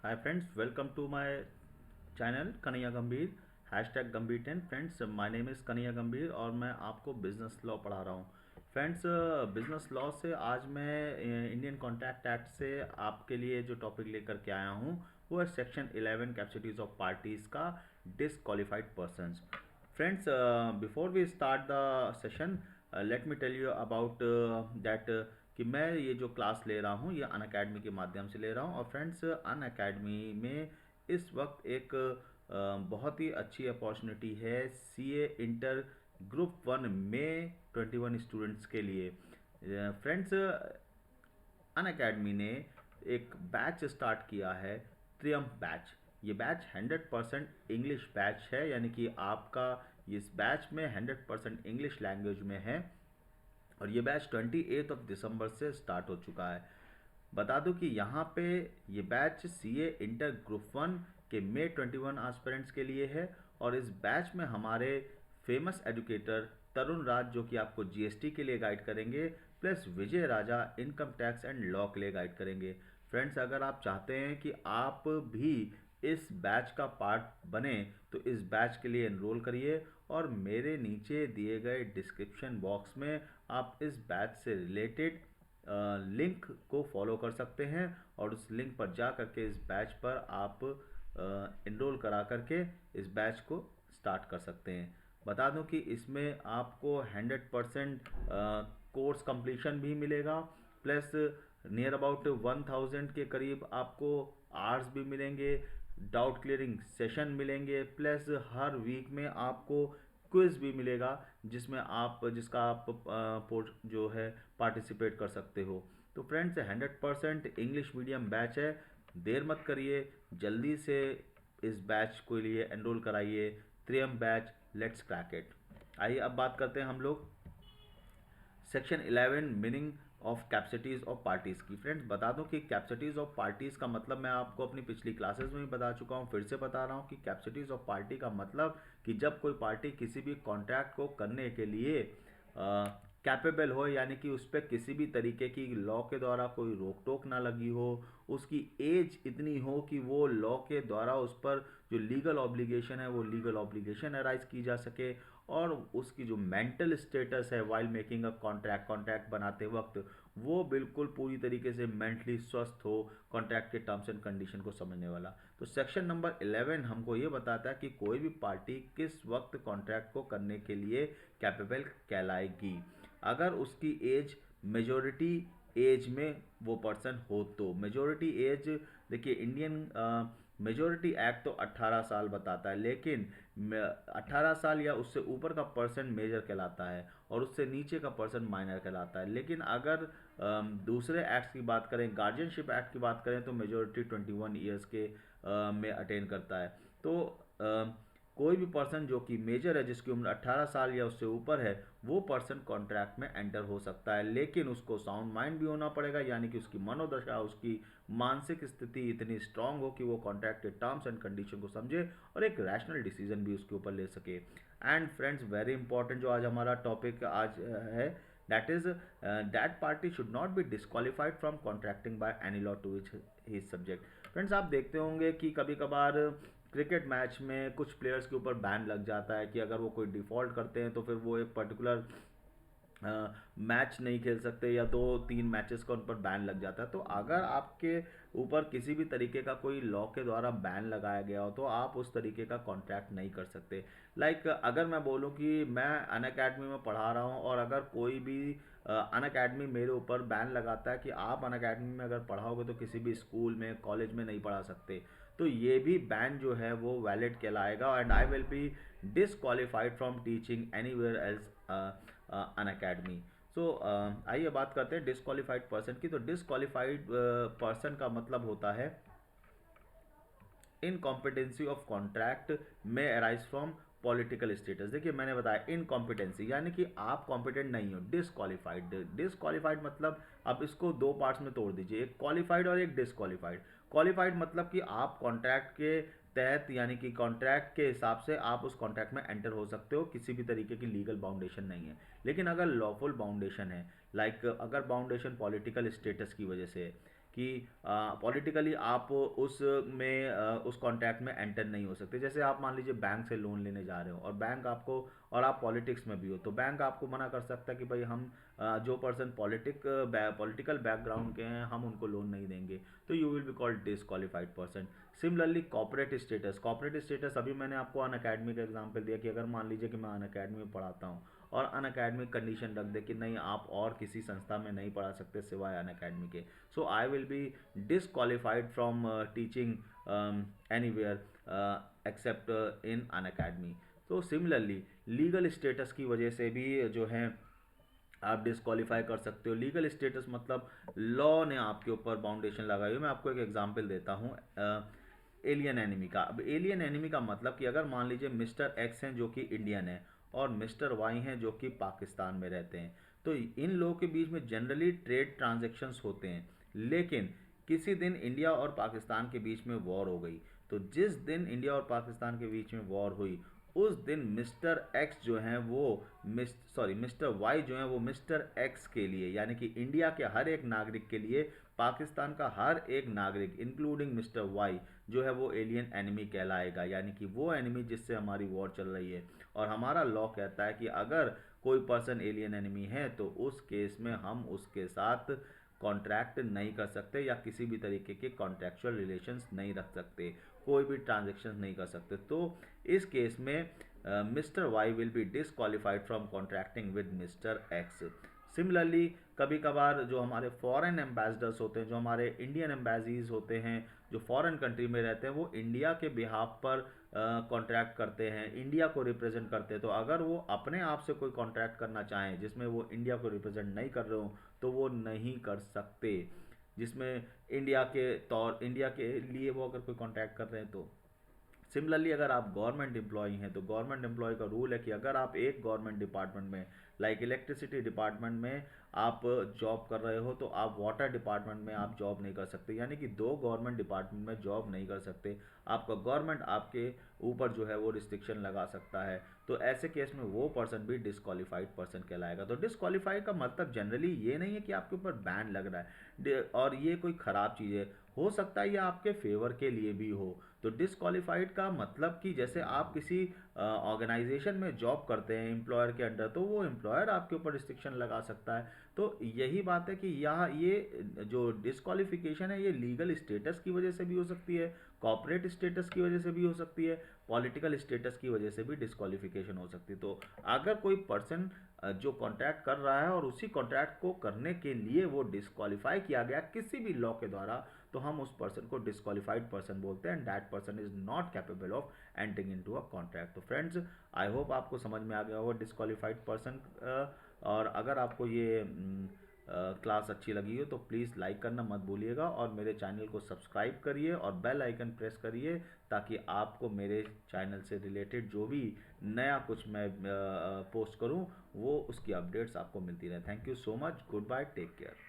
Hi friends, welcome to my channel Kanhaiya Gambhir hashtag Gambhir 10। Friends, my name is Kanhaiya Gambhir और मैं आपको business law पढ़ा रहा हूँ। फ्रेंड्स, बिजनेस लॉ से आज मैं इंडियन कॉन्ट्रैक्ट एक्ट से आपके लिए जो टॉपिक लेकर के आया हूँ वो है सेक्शन 11 कैपेसिटीज ऑफ पार्टीज़ का disqualified persons. Friends, before we start the session, let me tell you about that कि मैं ये जो क्लास ले रहा हूँ ये अन अकेडमी के माध्यम से ले रहा हूँ। और फ्रेंड्स, अन अकेडमी में इस वक्त एक बहुत ही अच्छी अपॉर्चुनिटी है सीए इंटर ग्रुप 1 में 21 स्टूडेंट्स के लिए। फ्रेंड्स, अन अकेडमी ने एक बैच स्टार्ट किया है, ट्रियम्फ बैच। ये बैच 100% इंग्लिश बैच है, यानी कि आपका इस बैच में 100% इंग्लिश लैंग्वेज में है। और ये बैच 28 दिसंबर से स्टार्ट हो चुका है। बता दूं कि यहाँ पे ये बैच सीए इंटर ग्रुप 1 के मे 21 एस्पिरेंट्स के लिए है। और इस बैच में हमारे फेमस एजुकेटर तरुण राज, जो कि आपको जीएसटी के लिए गाइड करेंगे, plus Vijay Raja income tax and law के लिए गाइड करेंगे। फ्रेंड्स, अगर आप चाहते हैं कि आप भी इस बैच का पार्ट बने तो इस बैच के लिए एनरोल करिए और मेरे नीचे दिए गए डिस्क्रिप्शन बॉक्स में आप इस बैच से रिलेटेड लिंक को फॉलो कर सकते हैं और उस लिंक पर जा करके इस बैच पर आप इनरोल करा करके इस बैच को स्टार्ट कर सकते हैं। बता दूं कि इसमें आपको 100% कोर्स कंप्लीशन भी मिलेगा, प्लस नियर अबाउट 1000 के करीब आपको आवर्स भी मिलेंगे, डाउट क्लियरिंग सेशन मिलेंगे, प्लस हर वीक में आपको क्विज भी मिलेगा जिसका आप जो है पार्टिसिपेट कर सकते हो। तो फ्रेंड्स, 100% इंग्लिश मीडियम बैच है। देर मत करिए, जल्दी से इस बैच के लिए एनरोल कराइए। त्रियम बैच, लेट्स क्रैक इट। आइए अब बात करते हैं हम लोग section 11 meaning of capacities of parties की। फ्रेंड्स, बता दूं कि कैपेसिटीज ऑफ पार्टीज का मतलब मैं आपको अपनी पिछली क्लासेस में भी बता चुका हूं, फिर से बता रहा हूं कि कैपेसिटीज ऑफ पार्टी का मतलब कि जब कोई पार्टी किसी भी कॉन्ट्रैक्ट को करने के लिए कैपेबल हो, यानी कि उस पर किसी भी तरीके की लॉ के द्वारा कोई रोक टोक ना लगी हो, उसकी एज इतनी हो कि वो लॉ के द्वारा उस पर जो लीगल ऑब्लिगेशन है वो लीगल ऑब्लिगेशन अराइज की जा सके, और उसकी जो मेंटल स्टेटस है वाइल मेकिंग अ कॉन्ट्रैक्ट बनाते वक्त वो बिल्कुल पूरी तरीके से मेंटली स्वस्थ हो, कॉन्ट्रैक्ट के टर्म्स एंड कंडीशन को समझने वाला। तो सेक्शन नंबर 11 हमको ये बताता है कि कोई भी पार्टी किस वक्त कॉन्ट्रैक्ट को करने के लिए कैपेबल कहलाएगी। अगर उसकी एज मेजोरिटी एज में वो पर्सन हो तो। मेजोरिटी एज, देखिए इंडियन मेजोरिटी एक्ट तो 18 साल बताता है, लेकिन 18 साल या उससे ऊपर का पर्सन मेजर कहलाता है और उससे नीचे का पर्सन माइनर कहलाता है। लेकिन अगर दूसरे एक्ट्स की बात करें, गार्जियनशिप एक्ट की बात करें, तो मेजोरिटी 21 ईयर्स के में अटेन करता है। तो कोई भी पर्सन जो कि मेजर है, जिसकी उम्र 18 साल या उससे ऊपर है, वो पर्सन कॉन्ट्रैक्ट में एंटर हो सकता है, लेकिन उसको साउंड माइंड भी होना पड़ेगा, यानी कि उसकी मनोदशा, उसकी मानसिक स्थिति इतनी स्ट्रांग हो कि वो कॉन्ट्रैक्ट के टर्म्स एंड कंडीशन को समझे और एक रैशनल डिसीजन भी उसके ऊपर ले सके। एंड फ्रेंड्स, वेरी इंपॉर्टेंट जो आज हमारा टॉपिक आज है, that is that party should not be disqualified from contracting by any law to which he subject. Friends, आप देखते होंगे कि कभी कभार क्रिकेट मैच में कुछ प्लेयर्स के ऊपर बैन लग जाता है कि अगर वो कोई डिफ़ॉल्ट करते हैं तो फिर वो एक पर्टिकुलर मैच नहीं खेल सकते या 2-3 मैचेस का उन पर बैन लग जाता है। तो अगर आपके ऊपर किसी भी तरीके का कोई लॉ के द्वारा बैन लगाया गया हो तो आप उस तरीके का कॉन्ट्रैक्ट नहीं कर सकते। अगर मैं बोलूँ कि मैं अन अकेडमी में पढ़ा रहा हूँ और अगर कोई भी अन अकेडमी मेरे ऊपर बैन लगाता है कि आप अन अकेडमी में अगर पढ़ाओगे तो किसी भी स्कूल में, कॉलेज में नहीं पढ़ा सकते, तो ये भी बैन जो है वो वैलिड कहलाएगा and I will be disqualified from teaching anywhere else Unacademy. So आइए बात करते हैं डिसक्वालिफाइड पर्सन की। तो डिसक्वालिफाइड पर्सन का मतलब होता है इनकॉम्पिटेंसी ऑफ कॉन्ट्रैक्ट में अराइज फ्रॉम पॉलिटिकल स्टेटस। देखिए, मैंने बताया इनकॉम्पिटेंसी यानी कि आप कॉम्पिटेंट नहीं हो। डिसक्वालिफाइड, डिसक्वालिफाइड मतलब आप इसको दो पार्ट्स में तोड़ दीजिए, एक क्वालिफाइड और एक डिसक्वालिफाइड। क्वालिफाइड मतलब कि आप कॉन्ट्रैक्ट के तहत, यानी कि कॉन्ट्रैक्ट के हिसाब से आप उस कॉन्ट्रैक्ट में एंटर हो सकते हो, किसी भी तरीके की लीगल बाउंडेशन नहीं है। लेकिन अगर लॉफुल बाउंडेशन है, अगर बाउंडेशन पॉलिटिकल स्टेटस की वजह से है कि पॉलिटिकली आप उस में उस कॉन्ट्रैक्ट में एंटर नहीं हो सकते। जैसे आप मान लीजिए बैंक से लोन लेने जा रहे हो और बैंक आपको, और आप पॉलिटिक्स में भी हो, तो बैंक आपको मना कर सकता है कि भाई हम जो पर्सन पॉलिटिकल बैकग्राउंड के हैं हम उनको लोन नहीं देंगे, तो you will be called disqualified person. Similarly corporate status अभी मैंने आपको अन अकेडमी का एग्जाम्पल दिया कि अगर मान लीजिए कि मैं अन अकेडमी में पढ़ाता हूँ और अन अकेडमी कंडीशन रख दे कि नहीं आप और किसी संस्था में नहीं पढ़ा सकते सिवाय अन अकेडमी के, so I will be disqualified from teaching anywhere except in Unacademy. तो सिमिलरली लीगल स्टेटस की वजह से भी जो है आप डिस्क्वालीफाई कर सकते हो। लीगल स्टेटस मतलब लॉ ने आपके ऊपर बाउंडेशन लगाई हुई। मैं आपको एक एग्जांपल देता हूँ एलियन एनिमी का। अब एलियन एनिमी का मतलब कि अगर मान लीजिए मिस्टर एक्स हैं जो कि इंडियन है और मिस्टर वाई हैं जो कि पाकिस्तान में रहते हैं, तो इन लोगों के बीच में जनरली ट्रेड ट्रांजेक्शन्स होते हैं, लेकिन किसी दिन इंडिया और पाकिस्तान के बीच में वॉर हो गई। तो जिस दिन इंडिया और पाकिस्तान के बीच में वॉर हुई उस दिन मिस्टर एक्स जो हैं वो मिस्टर वाई जो हैं वो मिस्टर एक्स के लिए, यानी कि इंडिया के हर एक नागरिक के लिए पाकिस्तान का हर एक नागरिक इंक्लूडिंग मिस्टर वाई जो है वो एलियन एनिमी कहलाएगा, यानी कि वो एनिमी जिससे हमारी वॉर चल रही है। और हमारा लॉ कहता है कि अगर कोई पर्सन एलियन एनिमी है तो उस केस में हम उसके साथ कॉन्ट्रैक्ट नहीं कर सकते या किसी भी तरीके के कॉन्ट्रैक्चुअल रिलेशंस नहीं रख सकते, कोई भी ट्रांजेक्शन नहीं कर सकते। तो इस केस में mister Y will be disqualified from contracting with mister X. Similarly कभी कभार जो हमारे फॉरेन एम्बेसडर्स होते हैं, जो हमारे इंडियन एम्बेसीज होते हैं जो फॉरेन कंट्री में रहते हैं, वो इंडिया के बिहाफ पर कॉन्ट्रैक्ट करते हैं, इंडिया को रिप्रेजेंट करते हैं। तो अगर वो अपने आप से कोई कॉन्ट्रैक्ट करना चाहें जिसमें वो इंडिया को रिप्रेजेंट नहीं कर रहे हो तो वो नहीं कर सकते, जिसमें इंडिया के लिए वो अगर कोई कॉन्ट्रैक्ट कर रहे हैं तो। सिमिलरली अगर आप गवर्नमेंट एम्प्लॉय हैं तो गवर्नमेंट एम्प्लॉय का रूल है कि अगर आप एक गवर्नमेंट डिपार्टमेंट में लाइक इलेक्ट्रिसिटी डिपार्टमेंट में आप जॉब कर रहे हो तो आप वाटर डिपार्टमेंट में आप जॉब नहीं कर सकते, यानी कि दो गवर्नमेंट डिपार्टमेंट में जॉब नहीं कर सकते। आपका गवर्नमेंट आपके ऊपर जो है वो रिस्ट्रिक्शन लगा सकता है, तो ऐसे केस में वो पर्सन भी डिसक्वालीफाइड पर्सन कहलाएगा। तो डिसक्वालीफाइड का मतलब जनरली ये नहीं है कि आपके ऊपर बैन लग रहा है और ये कोई ख़राब चीज़ है, हो सकता है ये आपके फेवर के लिए भी हो। तो डिसक्वालीफाइड का मतलब कि जैसे आप किसी ऑर्गेनाइजेशन में जॉब करते हैं एम्प्लॉयर के अंडर, तो वो एम्प्लॉयर आपके ऊपर रिस्ट्रिक्शन लगा सकता है। तो यही बात है कि यहाँ ये जो डिसक्वालिफिकेशन है ये लीगल स्टेटस की वजह से भी हो सकती है, कॉर्पोरेट स्टेटस की वजह से भी हो सकती है, पॉलिटिकल स्टेटस की वजह से भी डिसक्वालिफिकेशन हो सकती है। तो अगर कोई पर्सन जो कॉन्ट्रैक्ट कर रहा है और उसी कॉन्ट्रैक्ट को करने के लिए वो डिसक्वालीफाई किया गया किसी भी लॉ के द्वारा, तो हम उस पर्सन को डिसक्वालीफाइड पर्सन बोलते हैं and that person is not capable of entering into a contract. तो फ्रेंड्स आई होप आपको समझ में आ गया होगा डिसक्वालीफाइड पर्सन। और अगर आपको ये क्लास अच्छी लगी हो तो प्लीज़ लाइक करना मत भूलिएगा और मेरे चैनल को सब्सक्राइब करिए और बेल आइकन प्रेस करिए ताकि आपको मेरे चैनल से रिलेटेड जो भी नया कुछ मैं पोस्ट करूं वो उसकी अपडेट्स आपको मिलती रहे। Thank you so much, good bye, take care.